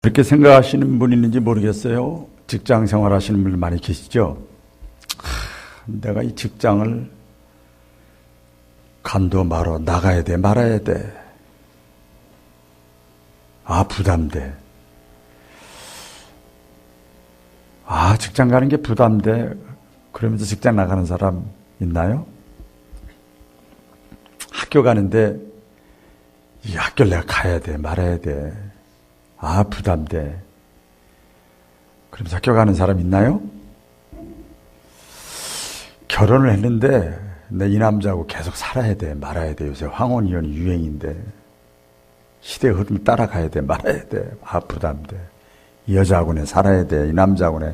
그렇게 생각하시는 분 있는지 모르겠어요. 직장 생활 하시는 분 많이 계시죠? 내가 이 직장을 간도 말어 나가야 돼 말아야 돼. 부담돼. 직장 가는 게 부담돼. 그러면서 직장 나가는 사람 있나요? 학교 가는데 이 학교를 내가 가야 돼 말아야 돼. 부담돼. 그러면서 학교 가는 사람 있나요? 결혼을 했는데 내 이 남자하고 계속 살아야 돼 말아야 돼. 요새 황혼이혼이 유행인데 시대의 흐름을 따라가야 돼 말아야 돼. 부담돼. 이 여자하고는 살아야 돼. 이 남자하고는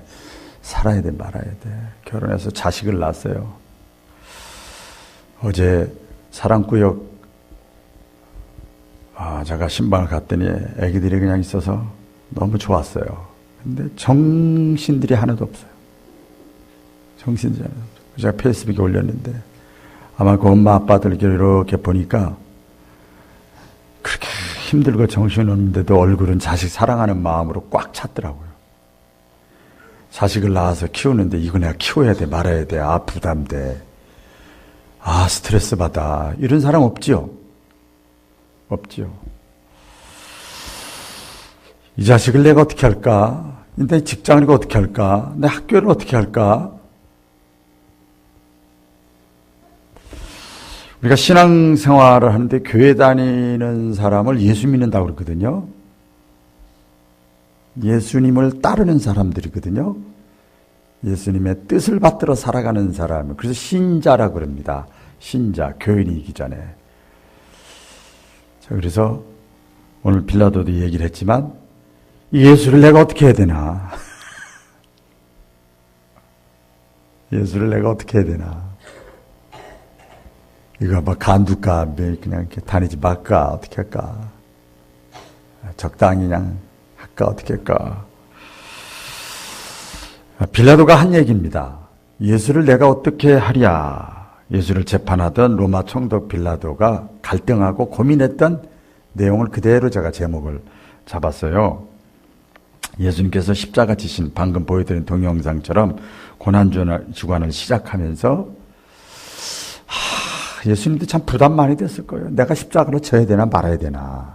살아야 돼 말아야 돼. 결혼해서 자식을 낳았어요. 어제 사랑구역 제가 신방을 갔더니 애기들이 그냥 있어서 너무 좋았어요. 근데 정신들이 하나도 없어요. 정신들이 하나도 없어요. 제가 페이스북에 올렸는데 아마 그 엄마 아빠들 이렇게 보니까 그렇게 힘들고 정신없는데도 얼굴은 자식 사랑하는 마음으로 꽉 찼더라고요. 자식을 낳아서 키우는데 이거 내가 키워야 돼 말아야 돼. 부담돼. 스트레스 받아. 이런 사람 없지요? 없지요. 이 자식을 내가 어떻게 할까? 내 직장을 어떻게 할까? 내 학교를 어떻게 할까? 우리가 신앙생활을 하는데 교회 다니는 사람을 예수 믿는다고 그러거든요. 예수님을 따르는 사람들이거든요. 예수님의 뜻을 받들어 살아가는 사람. 그래서 신자라고 그럽니다. 신자, 교인이기 전에. 그래서 오늘 빌라도도 얘기를 했지만 예수를 내가 어떻게 해야 되나? 예수를 내가 어떻게 해야 되나? 이거 간둘까? 그냥 이렇게 다니지 말까? 어떻게 할까? 적당히 그냥 할까? 어떻게 할까? 빌라도가 한 얘기입니다. 예수를 내가 어떻게 하랴? 예수를 재판하던 로마 총독 빌라도가 갈등하고 고민했던 내용을 그대로 제가 제목을 잡았어요. 예수님께서 십자가 지신 방금 보여드린 동영상처럼 고난주간을 시작하면서 예수님도 참 부담 많이 됐을 거예요. 내가 십자가로 져야 되나 말아야 되나.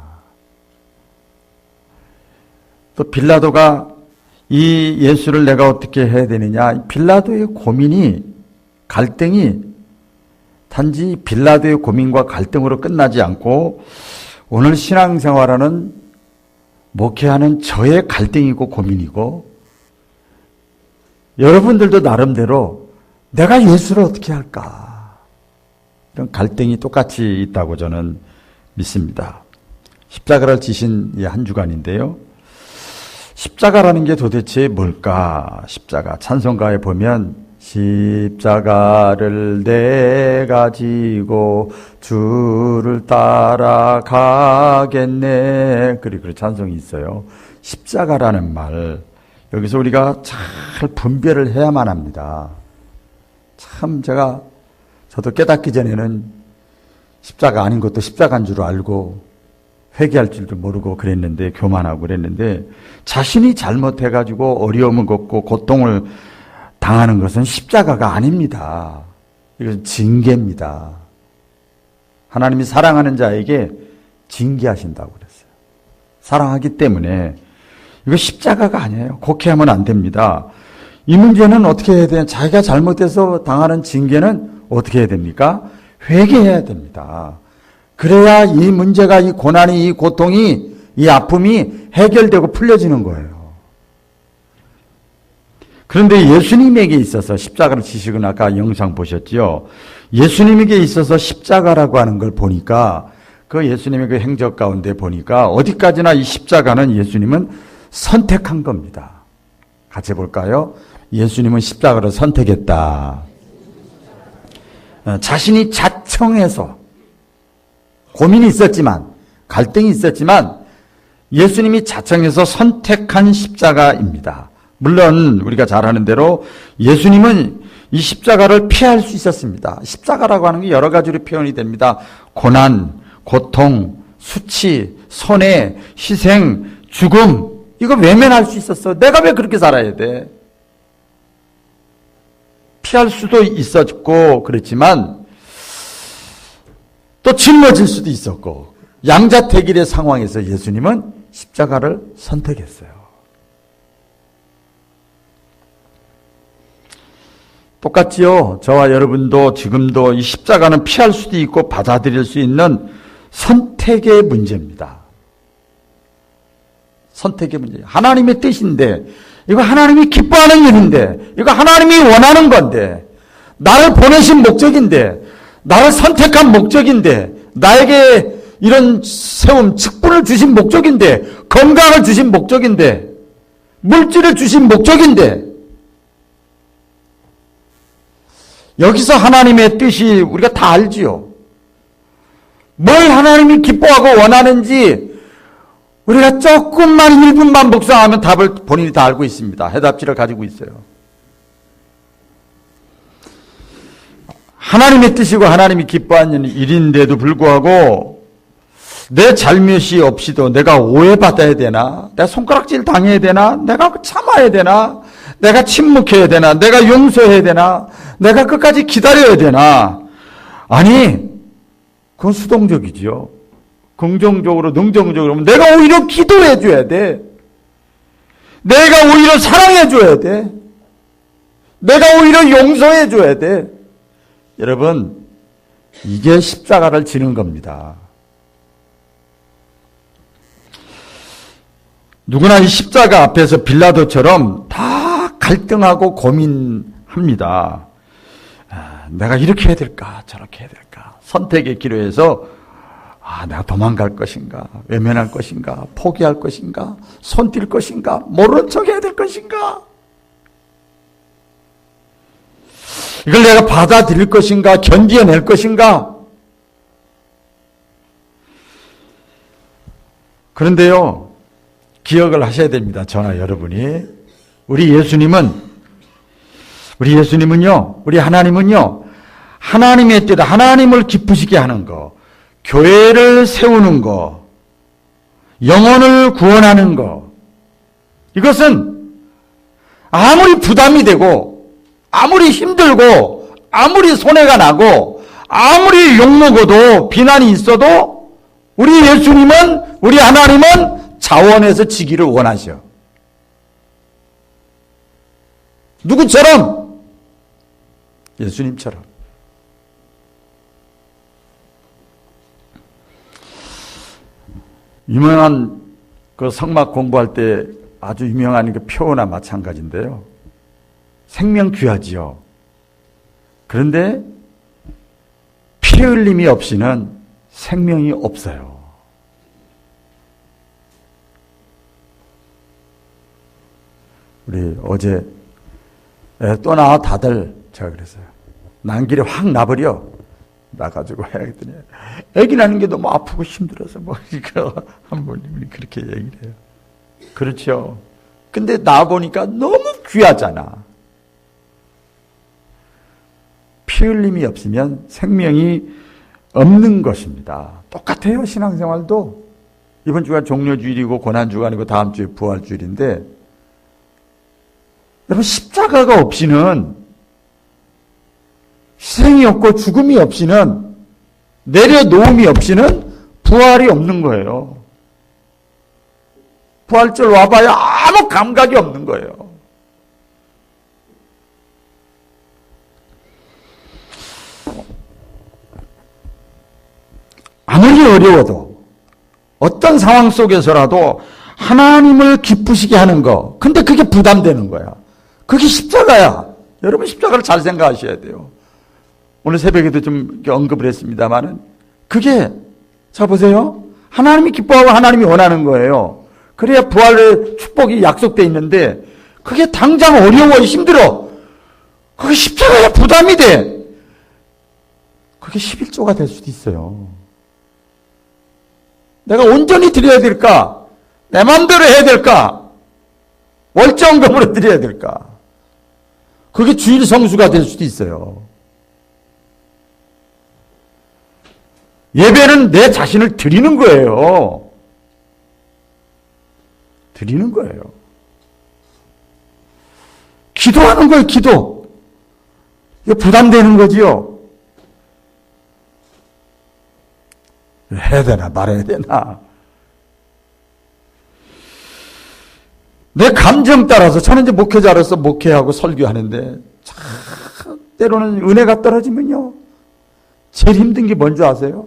또 빌라도가 이 예수를 내가 어떻게 해야 되느냐. 빌라도의 고민이 갈등이 단지 빌라도의 고민과 갈등으로 끝나지 않고 오늘 신앙생활하는 목회하는 저의 갈등이고 고민이고 여러분들도 나름대로 내가 예수를 어떻게 할까 이런 갈등이 똑같이 있다고 저는 믿습니다. 십자가를 지신 이 한 주간인데요. 십자가라는 게 도대체 뭘까? 십자가 찬송가에 보면 십자가를 내가 지고 주를 따라가겠네. 그리고 찬송이 있어요. 십자가라는 말 여기서 우리가 잘 분별을 해야만 합니다. 참 저도 깨닫기 전에는 십자가 아닌 것도 십자가인 줄 알고 회개할 줄도 모르고 그랬는데 교만하고 그랬는데 자신이 잘못해가지고 어려움을 겪고 고통을 당하는 것은 십자가가 아닙니다. 이것은 징계입니다. 하나님이 사랑하는 자에게 징계하신다고 그랬어요. 사랑하기 때문에 이거 십자가가 아니에요. 곡해하면 안 됩니다. 이 문제는 어떻게 해야 되냐? 자기가 잘못해서 당하는 징계는 어떻게 해야 됩니까? 회개해야 됩니다. 그래야 이 문제가 이 고난이 이 고통이 이 아픔이 해결되고 풀려지는 거예요. 그런데 예수님에게 있어서 십자가를 지시고 아까 영상 보셨지요? 예수님에게 있어서 십자가라고 하는 걸 보니까 그 예수님의 그 행적 가운데 보니까 어디까지나 이 십자가는 예수님은 선택한 겁니다. 같이 볼까요? 예수님은 십자가를 선택했다. 자신이 자청해서 고민이 있었지만 갈등이 있었지만 예수님이 자청해서 선택한 십자가입니다. 물론 우리가 잘 아는 대로 예수님은 이 십자가를 피할 수 있었습니다. 십자가라고 하는 게 여러 가지로 표현이 됩니다. 고난, 고통, 수치, 손해, 희생, 죽음 이거 외면할 수 있었어? 내가 왜 그렇게 살아야 돼? 피할 수도 있었고 그렇지만 또 짊어질 수도 있었고 양자택일의 상황에서 예수님은 십자가를 선택했어요. 똑같지요. 저와 여러분도 지금도 이 십자가는 피할 수도 있고 받아들일 수 있는 선택의 문제입니다. 선택의 문제. 하나님의 뜻인데, 이거 하나님이 기뻐하는 일인데, 이거 하나님이 원하는 건데, 나를 보내신 목적인데, 나를 선택한 목적인데, 나에게 이런 세움, 직분을 주신 목적인데, 건강을 주신 목적인데, 물질을 주신 목적인데, 여기서 하나님의 뜻이 우리가 다 알지요. 뭘 하나님이 기뻐하고 원하는지 우리가 조금만 1분만 묵상하면 답을 본인이 다 알고 있습니다. 해답지를 가지고 있어요. 하나님의 뜻이고 하나님이 기뻐하는 일인데도 불구하고 내 잘못이 없이도 내가 오해받아야 되나? 내가 손가락질 당해야 되나? 내가 참아야 되나? 내가 침묵해야 되나? 내가 용서해야 되나? 내가 끝까지 기다려야 되나? 아니, 그건 수동적이지요. 긍정적으로, 능정적으로. 내가 오히려 기도해 줘야 돼. 내가 오히려 사랑해 줘야 돼. 내가 오히려 용서해 줘야 돼. 여러분, 이게 십자가를 지는 겁니다. 누구나 이 십자가 앞에서 빌라도처럼 다 갈등하고 고민합니다. 내가 이렇게 해야 될까? 저렇게 해야 될까? 선택의 기로에서 내가 도망갈 것인가? 외면할 것인가? 포기할 것인가? 손뛸 것인가? 모르는 척 해야 될 것인가? 이걸 내가 받아들일 것인가? 견디어낼 것인가? 그런데요, 기억을 하셔야 됩니다. 저나 여러분이. 우리 예수님은요, 우리 하나님은요, 하나님의 뜻, 하나님을 기쁘시게 하는 거, 교회를 세우는 거, 영혼을 구원하는 거, 이것은 아무리 부담이 되고, 아무리 힘들고, 아무리 손해가 나고, 아무리 욕먹어도, 비난이 있어도, 우리 예수님은, 우리 하나님은 자원해서 지기를 원하셔. 누구처럼? 예수님처럼. 유명한 그 성막 공부할 때 아주 유명한 그 표어나 마찬가지인데요. 생명 귀하지요. 그런데 피 흘림이 없이는 생명이 없어요. 우리 어제 또 나와 다들 제가 그랬어요. 난길이 확 나버려. 나가지고 해야겠더니 애기 낳는 게 너무 아프고 힘들어서 한 분이 그렇게 얘기를 해요. 그렇죠. 근데 나보니까 너무 귀하잖아. 피 흘림이 없으면 생명이 없는 것입니다. 똑같아요. 신앙생활도. 이번 주가 종료주일이고 고난주가 아니고 다음 주에 부활주일인데 여러분 십자가가 없이는 희생이 없고 죽음이 없이는 내려놓음이 없이는 부활이 없는 거예요. 부활절 와봐야 아무 감각이 없는 거예요. 아무리 어려워도 어떤 상황 속에서라도 하나님을 기쁘시게 하는 거. 근데 그게 부담되는 거야. 그게 십자가야. 여러분 십자가를 잘 생각하셔야 돼요. 오늘 새벽에도 좀 언급을 했습니다만은 그게 자 보세요. 하나님이 기뻐하고 하나님이 원하는 거예요. 그래야 부활의 축복이 약속되어 있는데 그게 당장 어려워 힘들어. 그게 십자가야 부담이 돼. 그게 11조가 될 수도 있어요. 내가 온전히 드려야 될까? 내 마음대로 해야 될까? 월정금으로 드려야 될까? 그게 주일 성수가 될 수도 있어요. 예배는 내 자신을 드리는 거예요. 드리는 거예요. 기도하는 거예요, 기도. 이거 부담되는 거지요. 해야 되나 말아야 되나. 내 감정 따라서 저는 이제 목회자로서 목회하고 설교하는데 때로는 은혜가 떨어지면요. 제일 힘든 게 뭔지 아세요?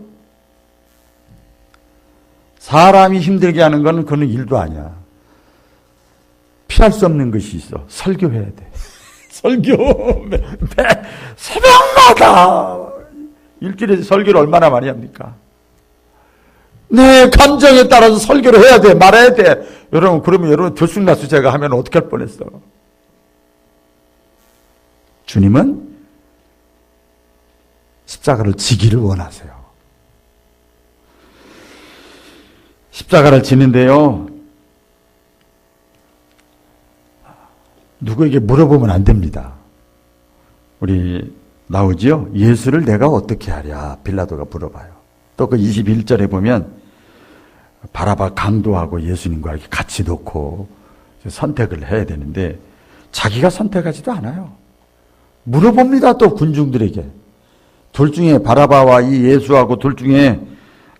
사람이 힘들게 하는 건 그건 일도 아니야. 피할 수 없는 것이 있어. 설교해야 돼. 설교. 새벽마다 일주일에 설교를 얼마나 많이 합니까? 내 감정에 따라서 설교를 해야 돼. 말해야 돼. 여러분, 그러면 여러분 들쑥날쑥 제가 하면 어떻게 할 뻔했어? 주님은 십자가를 지기를 원하세요. 십자가를 지는데요. 누구에게 물어보면 안 됩니다. 우리 나오지요? 예수를 내가 어떻게 하랴? 빌라도가 물어봐요. 또 그 21절에 보면 바라바 강도하고 예수님과 이렇게 같이 놓고 선택을 해야 되는데 자기가 선택하지도 않아요. 물어봅니다. 또 군중들에게. 둘 중에 바라바와 이 예수하고 둘 중에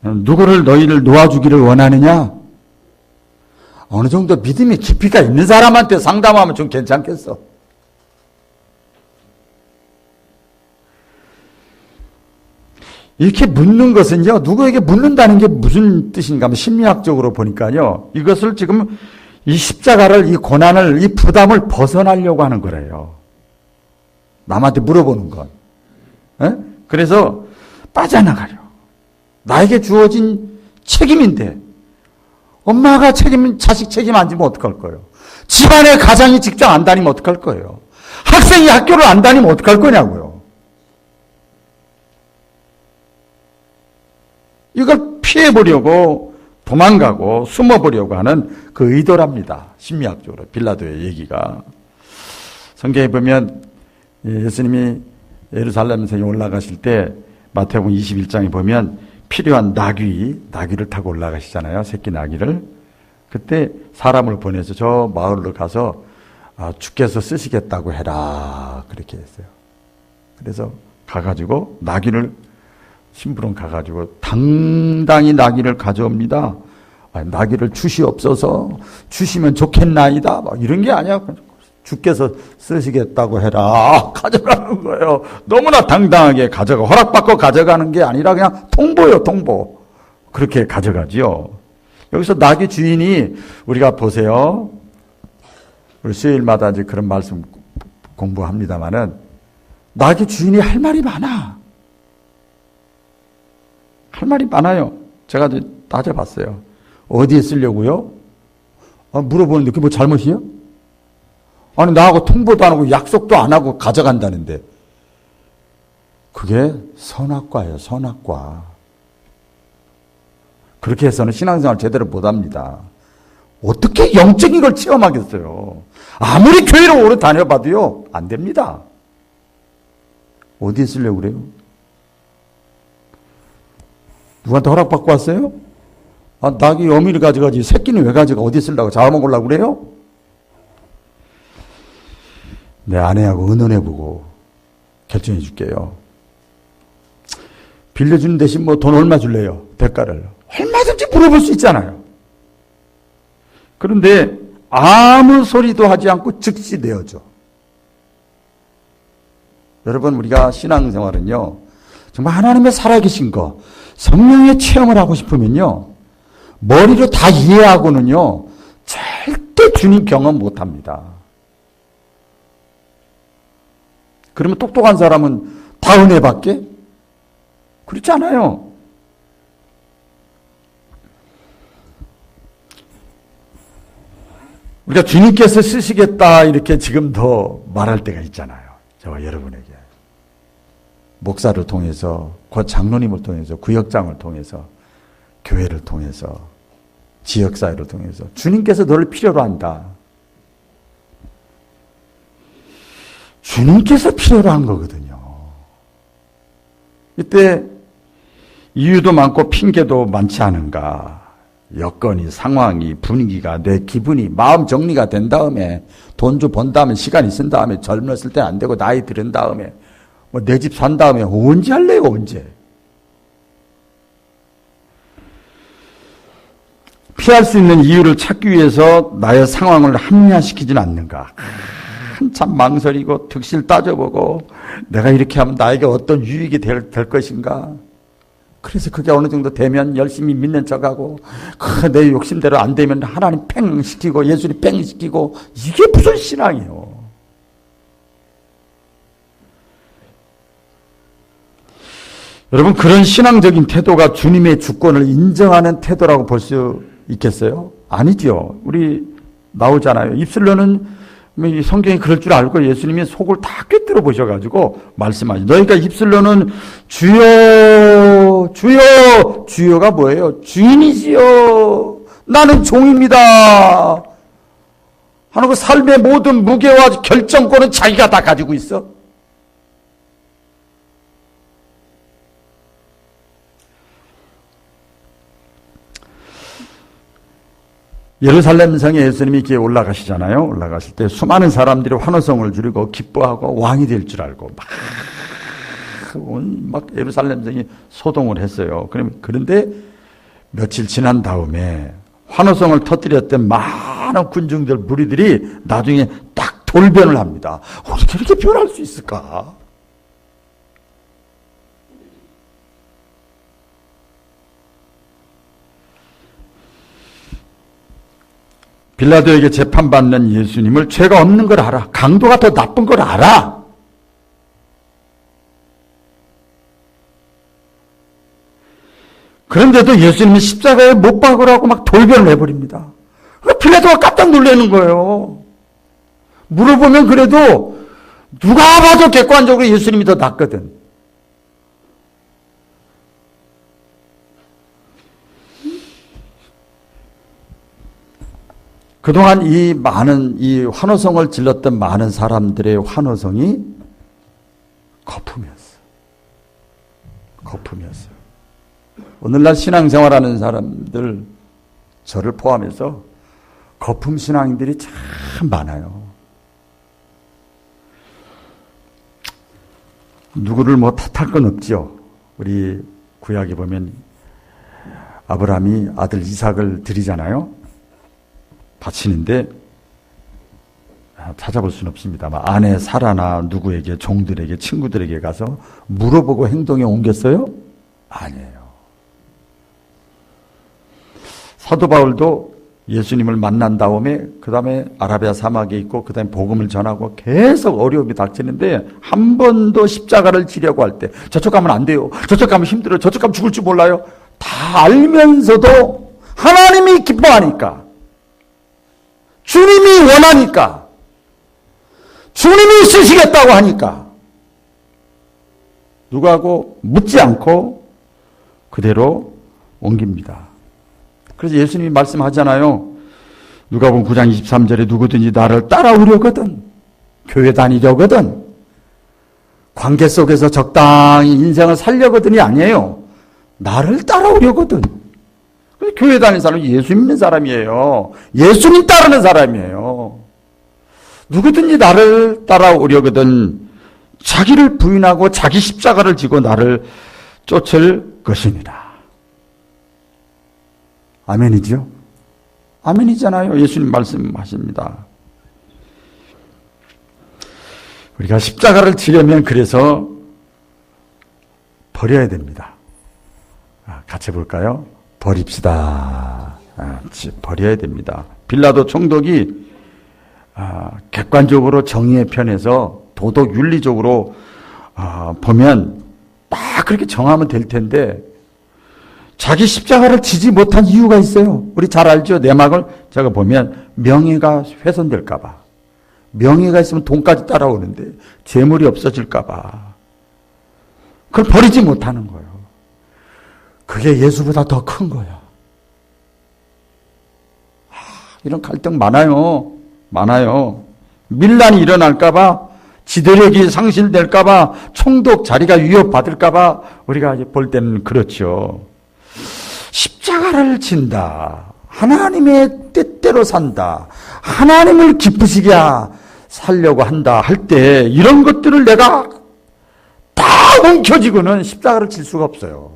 누구를 너희를 놓아주기를 원하느냐? 어느 정도 믿음이 깊이가 있는 사람한테 상담하면 좀 괜찮겠어. 이렇게 묻는 것은요, 누구에게 묻는다는 게 무슨 뜻인가 하면 심리학적으로 보니까요, 이것을 지금 이 십자가를, 이 고난을, 이 부담을 벗어나려고 하는 거래요. 남한테 물어보는 건. 에? 그래서 빠져나가려. 나에게 주어진 책임인데, 엄마가 자식 책임 안 지면 어떡할 거예요? 집안의 가장이 직장 안 다니면 어떡할 거예요? 학생이 학교를 안 다니면 어떡할 거냐고요? 이걸 피해보려고 도망가고 숨어보려고 하는 그 의도랍니다. 심리학적으로 빌라도의 얘기가. 성경에 보면 예수님이 예루살렘 성에 올라가실 때 마태복음 21장에 보면 필요한 나귀를 타고 올라가시잖아요. 새끼 나귀를. 그때 사람을 보내서 저 마을로 가서 주께서 쓰시겠다고 해라. 그렇게 했어요. 그래서 가가지고 나귀를 심부름 가가지고 당당히 나귀를 가져옵니다. 나귀를 주시옵소서. 주시면 좋겠나이다. 막 이런 게 아니야. 주께서 쓰시겠다고 해라. 가져가는 거예요. 너무나 당당하게 허락받고 가져가는 게 아니라 그냥 통보요, 통보. 그렇게 가져가지요. 여기서 나귀 주인이 우리가 보세요. 우리 수요일마다 이제 그런 말씀 공부합니다만은 나귀 주인이 할 말이 많아. 할 말이 많아요. 제가 따져봤어요. 어디에 쓰려고요? 물어보는데 그게 뭐 잘못이에요? 아니 나하고 통보도 안 하고 약속도 안 하고 가져간다는데 그게 선악과예요. 선악과. 그렇게 해서는 신앙생활 제대로 못합니다. 어떻게 영적인 걸 체험하겠어요? 아무리 교회를 오래 다녀봐도요 안 됩니다. 어디에 쓰려고 그래요? 누구한테 허락받고 왔어요? 나귀 어미를 가져가지 새끼는 왜 가져가? 어디 쓰려고? 잡아먹으려고 그래요? 내 아내하고 의논해보고 결정해 줄게요. 빌려주는 대신 뭐 돈 얼마 줄래요? 대가를. 얼마든지 물어볼 수 있잖아요. 그런데 아무 소리도 하지 않고 즉시 내어줘. 여러분 우리가 신앙생활은요. 정말 하나님의 살아계신 거 성령의 체험을 하고 싶으면요. 머리로 다 이해하고는요. 절대 주님 경험 못합니다. 그러면 똑똑한 사람은 다 은혜 받게? 그렇지 않아요. 우리가 주님께서 쓰시겠다 이렇게 지금 더 말할 때가 있잖아요. 저와 여러분에게. 목사를 통해서, 장로님을 통해서, 구역장을 통해서, 교회를 통해서, 지역사회를 통해서 주님께서 너를 필요로 한다. 주님께서 필요로 한 거거든요. 이때 이유도 많고 핑계도 많지 않은가. 여건이, 상황이, 분위기가, 내 기분이, 마음 정리가 된 다음에, 돈 좀 번 다음에, 시간이 쓴 다음에, 젊었을 때 안 되고, 나이 들은 다음에, 내 집 산 다음에, 언제 할래요, 언제? 피할 수 있는 이유를 찾기 위해서 나의 상황을 합리화시키지는 않는가. 한참 망설이고, 득실 따져보고, 내가 이렇게 하면 나에게 어떤 유익이 될 것인가. 그래서 그게 어느 정도 되면 열심히 믿는 척하고, 내 욕심대로 안 되면 하나님 팽 시키고 예수님 팽 시키고, 이게 무슨 신앙이에요? 여러분, 그런 신앙적인 태도가 주님의 주권을 인정하는 태도라고 볼 수 있겠어요? 아니죠. 우리 나오잖아요. 입술로는 성경이 그럴 줄 알고 예수님이 속을 다 꿰뚫어 보셔가지고 말씀하시죠. 너희가 입술로는 주여 주여, 주여가 뭐예요? 주인이지요. 나는 종입니다 하는 그 삶의 모든 무게와 결정권은 자기가 다 가지고 있어. 예루살렘 성에 예수님이 이렇게 올라가시잖아요. 올라가실 때 수많은 사람들이 환호성을 지르고 기뻐하고 왕이 될 줄 알고 막 예루살렘 성이 소동을 했어요. 그런데 며칠 지난 다음에 환호성을 터뜨렸던 많은 군중들, 무리들이 나중에 딱 돌변을 합니다. 어떻게 이렇게 변할 수 있을까? 빌라도에게 재판받는 예수님을 죄가 없는 걸 알아. 강도가 더 나쁜 걸 알아. 그런데도 예수님이 십자가에 못 박으라고 막 돌변을 해버립니다. 빌라도가 깜짝 놀라는 거예요. 물어보면 그래도 누가 봐도 객관적으로 예수님이 더 낫거든. 그동안 이 환호성을 질렀던 많은 사람들의 환호성이 거품이었어요. 거품이었어요. 오늘날 신앙생활하는 사람들, 저를 포함해서 거품 신앙인들이 참 많아요. 누구를 탓할 건 없죠. 우리 구약에 보면 아브라함이 아들 이삭을 드리잖아요. 바치는데 찾아볼 수는 없습니다만 아내 사라나 누구에게, 종들에게, 친구들에게 가서 물어보고 행동에 옮겼어요? 아니에요. 사도 바울도 예수님을 만난 다음에 그 다음에 아라비아 사막에 있고 그 다음에 복음을 전하고 계속 어려움이 닥치는데 한 번도 십자가를 지려고 할 때 저쪽 가면 안 돼요. 저쪽 가면 힘들어요. 저쪽 가면 죽을 줄 몰라요. 다 알면서도 하나님이 기뻐하니까, 주님이 원하니까, 주님이 쓰시겠다고 하니까 누구하고 묻지 않고 그대로 옮깁니다. 그래서 예수님이 말씀하잖아요. 누가복음 9장 23절에 누구든지 나를 따라오려거든, 교회 다니려거든, 관계 속에서 적당히 인생을 살려거든이 아니에요. 나를 따라오려거든. 교회 다니는 사람은 예수 믿는 사람이에요. 예수님 따르는 사람이에요. 누구든지 나를 따라오려거든 자기를 부인하고 자기 십자가를 지고 나를 쫓을 것이니라. 아멘이죠? 아멘이잖아요. 예수님 말씀하십니다. 우리가 십자가를 지려면 그래서 버려야 됩니다. 같이 볼까요? 버립시다. 버려야 됩니다. 빌라도 총독이 객관적으로 정의의 편에서 도덕 윤리적으로 보면 딱 그렇게 정하면 될 텐데 자기 십자가를 지지 못한 이유가 있어요. 우리 잘 알죠? 내막을 제가 보면 명예가 훼손될까 봐. 명예가 있으면 돈까지 따라오는데 재물이 없어질까 봐. 그걸 버리지 못하는 거예요. 그게 예수보다 더 큰 거야. 이런 갈등 많아요. 많아요. 밀란이 일어날까 봐, 지도력이 상실될까 봐, 총독 자리가 위협받을까 봐 우리가 볼 때는 그렇죠. 십자가를 진다. 하나님의 뜻대로 산다. 하나님을 기쁘시게 살려고 한다 할 때 이런 것들을 내가 다 움켜쥐고는 십자가를 질 수가 없어요.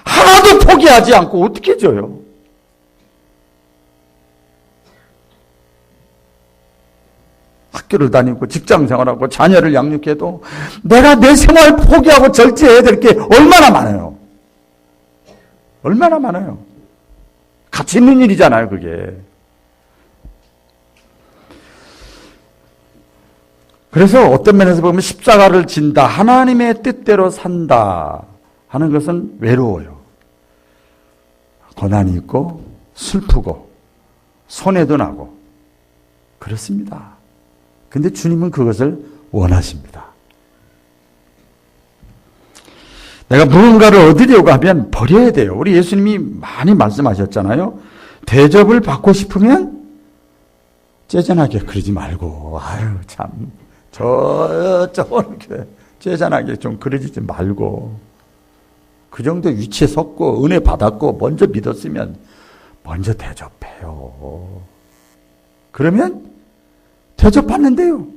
하나도 포기하지 않고 어떻게 져요? 학교를 다니고 직장 생활하고 자녀를 양육해도 내가 내 생활 포기하고 절제해야 될 게 얼마나 많아요. 얼마나 많아요. 가치 있는 일이잖아요, 그게. 그래서 어떤 면에서 보면 십자가를 진다, 하나님의 뜻대로 산다 하는 것은 외로워요. 고난이 있고 슬프고 손해도 나고 그렇습니다. 근데 주님은 그것을 원하십니다. 내가 무언가를 얻으려고 하면 버려야 돼요. 우리 예수님이 많이 말씀하셨잖아요. 대접을 받고 싶으면 째잔하게 그러지 말고, 아유, 참, 이렇게 째잔하게 좀 그러지 말고, 그 정도 위치에 섰고, 은혜 받았고, 먼저 믿었으면, 먼저 대접해요. 그러면 대접받는데요.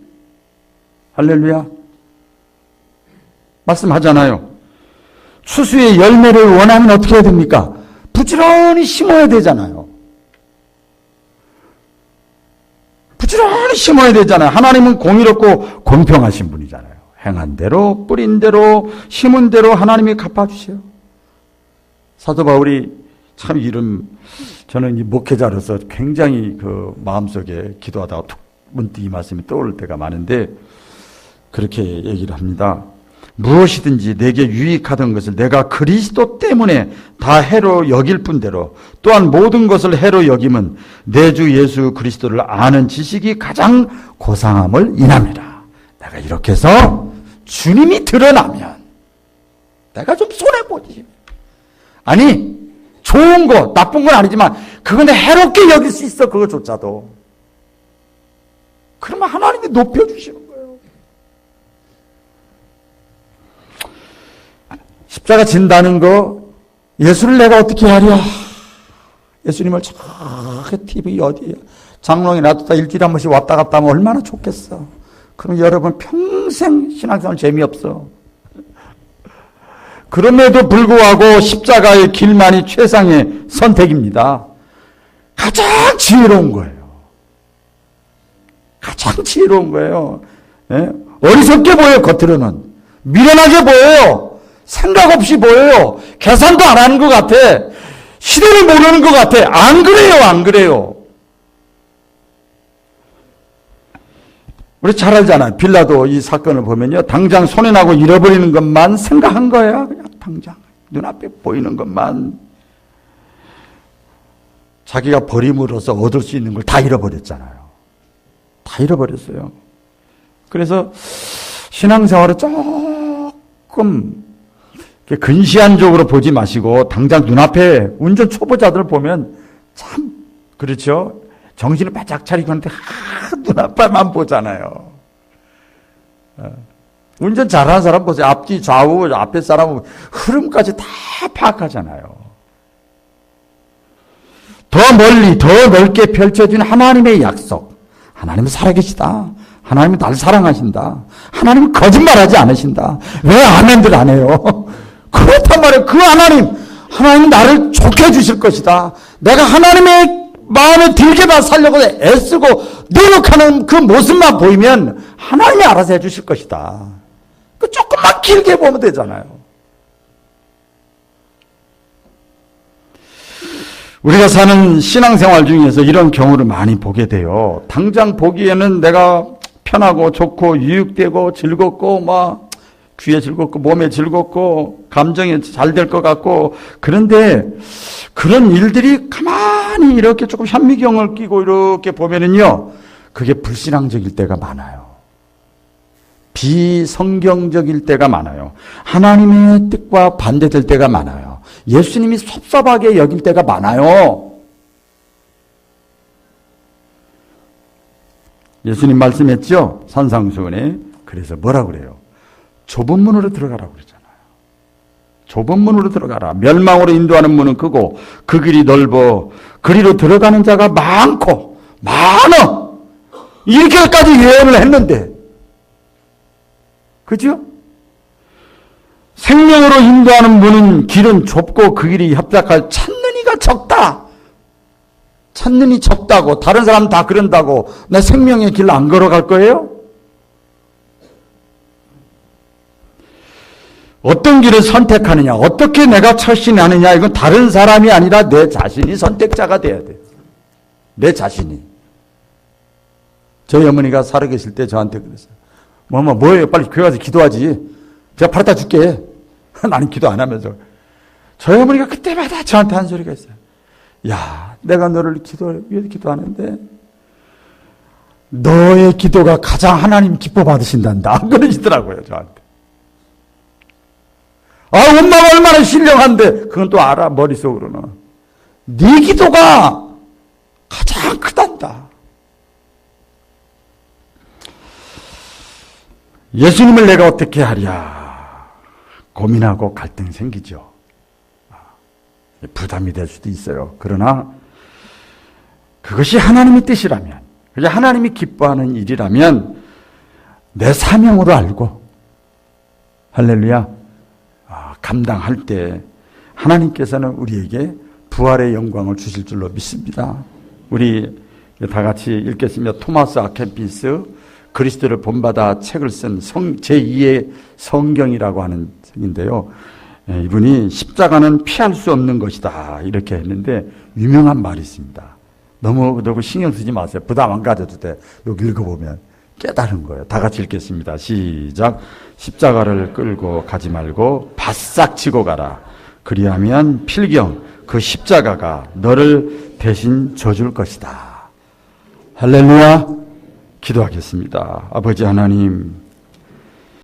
할렐루야. 말씀하잖아요. 추수의 열매를 원하면 어떻게 해야 됩니까? 부지런히 심어야 되잖아요. 부지런히 심어야 되잖아요. 하나님은 공의롭고 공평하신 분이잖아요. 행한 대로, 뿌린 대로, 심은 대로 하나님이 갚아주세요. 사도 바울이 참 저는 이 목회자로서 굉장히 그 마음속에 기도하다가 문득 이 말씀이 떠오를 때가 많은데 그렇게 얘기를 합니다. 무엇이든지 내게 유익하던 것을 내가 그리스도 때문에 다 해로 여길 뿐대로 또한 모든 것을 해로 여김은 내 주 예수 그리스도를 아는 지식이 가장 고상함을 인함이라. 내가 이렇게 해서 주님이 드러나면 내가 좀 손해보지. 아니 좋은 거 나쁜 건 아니지만 그건 해롭게 여길 수 있어. 그거조차도. 그러면 하나님이 높여주시는 거예요. 십자가 진다는 거, 예수를 내가 어떻게 하랴? 예수님을 저기 TV 어디야? 장롱에 놔뒀다 일주일에 한 번씩 왔다 갔다 하면 얼마나 좋겠어. 그럼 여러분 평생 신앙생활 재미없어. 그럼에도 불구하고 십자가의 길만이 최상의 선택입니다. 가장 지혜로운 거예요. 가장 지혜로운 거예요. 예? 어리석게 보여요, 겉으로는. 미련하게 보여요. 생각 없이 보여요. 계산도 안 하는 것 같아. 시대를 모르는 것 같아. 안 그래요, 안 그래요. 우리 잘 알잖아요. 빌라도 이 사건을 보면요. 당장 손해나고 잃어버리는 것만 생각한 거야. 그냥 당장. 눈앞에 보이는 것만. 자기가 버림으로써 얻을 수 있는 걸 다 잃어버렸잖아요. 다 잃어버렸어요. 그래서 신앙생활을 조금 근시안적으로 보지 마시고 당장 눈앞에 운전 초보자들 보면 참 그렇죠. 정신을 바짝 차리고 하는데 눈앞에만 보잖아요. 운전 잘하는 사람 보세요. 앞뒤 좌우 앞에 사람 흐름까지 다 파악하잖아요. 더 멀리 더 넓게 펼쳐진 하나님의 약속. 하나님은 살아계시다. 하나님은 날 사랑하신다. 하나님은 거짓말하지 않으신다. 왜 아멘들 안 해요? 그렇단 말이에요. 그 하나님은 나를 좋게 해주실 것이다. 내가 하나님의 마음에 들게만 살려고 애쓰고 노력하는 그 모습만 보이면 하나님이 알아서 해주실 것이다. 그 조금만 길게 보면 되잖아요. 우리가 사는 신앙생활 중에서 이런 경우를 많이 보게 돼요. 당장 보기에는 내가 편하고 좋고 유익되고 즐겁고 막 귀에 즐겁고 몸에 즐겁고 감정이 잘 될 것 같고 그런데 그런 일들이 가만히 이렇게 조금 현미경을 끼고 이렇게 보면은요 그게 불신앙적일 때가 많아요. 비성경적일 때가 많아요. 하나님의 뜻과 반대될 때가 많아요. 예수님이 섭섭하게 여길 때가 많아요. 예수님 말씀했죠? 산상수훈에. 그래서 뭐라고 그래요? 좁은 문으로 들어가라고 그러잖아요. 좁은 문으로 들어가라. 멸망으로 인도하는 문은 크고 그 길이 넓어 그리로 들어가는 자가 많고 많어. 이렇게까지 예언을 했는데, 그죠? 생명으로 인도하는 문은 길은 좁고 그 길이 협착할 찾는 이가 적다. 찾는 이 적다고. 다른 사람 다 그런다고 내 생명의 길 안 걸어갈 거예요? 어떤 길을 선택하느냐, 어떻게 내가 처신하느냐, 이건 다른 사람이 아니라 내 자신이 선택자가 돼야 돼요. 내 자신이. 저희 어머니가 살아계실 때 저한테 그랬어요. 뭐예요? 빨리 교회 가서 기도하지. 제가 팔아다 줄게. 나는 기도 안 하면서. 저희 어머니가 그때마다 저한테 한 소리가 있어요. 야, 내가 너를 위해서 기도하는데 너의 기도가 가장 하나님 기뻐 받으신단다. 그러시더라고요, 저한테. 엄마가 얼마나 신령한데, 그건 또 알아, 머릿속으로는. 네 기도가 가장 크단다. 예수님을 내가 어떻게 하랴 고민하고 갈등 생기죠. 부담이 될 수도 있어요. 그러나 그것이 하나님의 뜻이라면, 그게 하나님이 기뻐하는 일이라면 내 사명으로 알고, 할렐루야, 감당할 때 하나님께서는 우리에게 부활의 영광을 주실 줄로 믿습니다. 우리 다 같이 읽겠습니다. 토마스 아켄피스, 그리스도를 본받아 책을 쓴 제2의 성경이라고 하는 책인데요. 이분이 십자가는 피할 수 없는 것이다 이렇게 했는데, 유명한 말이 있습니다. 너무 신경 쓰지 마세요. 부담 안 가져도 돼. 여기 읽어보면 깨달은 거예요. 다 같이 읽겠습니다. 시작. 십자가를 끌고 가지 말고 바싹 치고 가라. 그리하면 필경 그 십자가가 너를 대신 져줄 것이다. 할렐루야. 기도하겠습니다. 아버지 하나님,